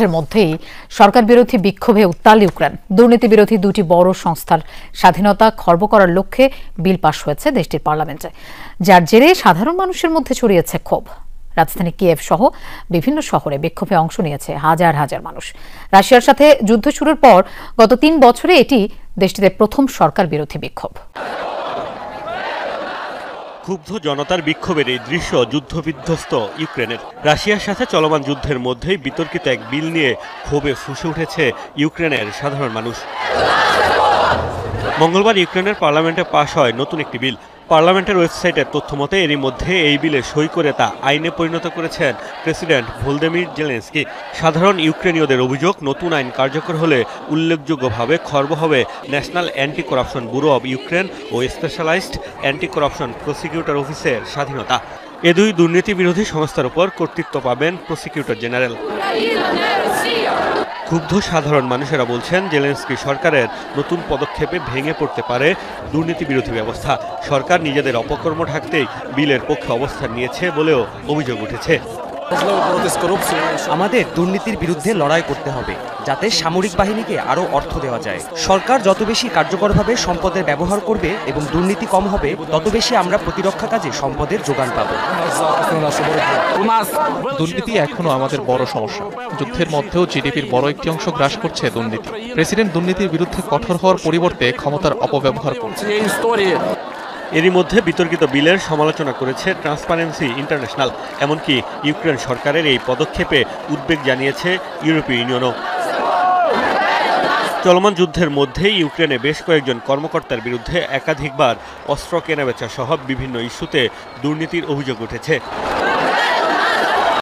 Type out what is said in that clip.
এর মধ্যেই সরকার বিরোধী বিক্ষোভে উত্তাল ইউক্রেন। দুর্নীতি বিরোধী দুটি বড় সংস্থার স্বাধীনতা খর্ব করার লক্ষ্যে বিল পাশ হয়েছে দেশটির পার্লামেন্টে, যার জেরে সাধারণ মানুষের মধ্যে ছড়িয়েছে ক্ষোভ। রাজধানী কিয়েভ সহ বিভিন্ন শহরে বিক্ষোভে অংশ নিয়েছে হাজার হাজার মানুষ। রাশিয়ার সাথে যুদ্ধ শুরুর পর গত ৩ বছরে এটি দেশটিতে প্রথম সরকার বিরোধী বিক্ষোভ। ক্ষুব্ধ জনতার বিক্ষোভের এই দৃশ্য যুদ্ধবিধ্বস্ত ইউক্রেনের। রাশিয়ার সাথে চলমান যুদ্ধের মধ্যেই বিতর্কিত এক বিল নিয়ে ক্ষোভে ফুঁসে উঠেছে ইউক্রেনের সাধারণ মানুষ। মঙ্গলবার ইউক্রেনের পার্লামেন্টে পাশ হয় নতুন একটি বিল। পার্লামেন্টের ওয়েবসাইটের তথ্য মতে এরই মধ্যে এই বিলে সই করে তা আইনে পরিণত করেছেন প্রেসিডেন্ট ভলোদিমির জেলেনস্কি। সাধারণ ইউক্রেনীয়দের অভিযোগ, নতুন আইন কার্যকর হলে উল্লেখযোগ্যভাবে খর্ব হবে national anti corruption bureau of Ukraine ও স্পেশালাইজড অ্যান্টি করাপশন প্রসিকিউটর অফিসের স্বাধীনতা। এ দুই দুর্নীতি বিরোধী সংস্থার উপর কর্তৃত্ব পাবেন প্রসিকিউটর জেনারেল। ক্ষুব্ধ সাধারণ মানুষেরা বলছেন, জেলেনস্কি সরকারের নতুন পদক্ষেপে ভেঙে পড়তে পারে দুর্নীতি বিরোধী ব্যবস্থা। সরকার নিজেদের অপকর্ম ঢাকতেই বিলের পক্ষে অবস্থান নিয়েছে বলেও অভিযোগ উঠেছে। আমাদের দুর্নীতির বিরুদ্ধে লড়াই করতে হবে, যাতে সামরিক বাহিনীকে আরও অর্থ দেওয়া যায়। সরকার যত বেশি কার্যকরভাবে সম্পদের ব্যবহার করবে এবং দুর্নীতি কম হবে, তত বেশি আমরা প্রতিরক্ষা কাজে সম্পদের যোগান পাব। দুর্নীতি এখনো আমাদের বড় সমস্যা। যুদ্ধের মধ্যেও জিডিপির বড় একটি অংশ গ্রাস করছে দুর্নীতি। প্রেসিডেন্ট দুর্নীতির বিরুদ্ধে কঠোর হওয়ার পরিবর্তে ক্ষমতার অপব্যবহার করছে। এরই মধ্যে বিতর্কিত বিলের সমালোচনা করেছে ট্রান্সপারেন্সি ইন্টারন্যাশনাল। এমনকি ইউক্রেন সরকারের এই পদক্ষেপে উদ্বেগ জানিয়েছে ইউরোপীয় ইউনিয়নও। চলমান যুদ্ধের মধ্যেই ইউক্রেনে বেশ কয়েকজন কর্মকর্তার বিরুদ্ধে একাধিকবার অস্ত্র কেনাবেচা সহ বিভিন্ন ইস্যুতে দুর্নীতির অভিযোগ উঠেছে।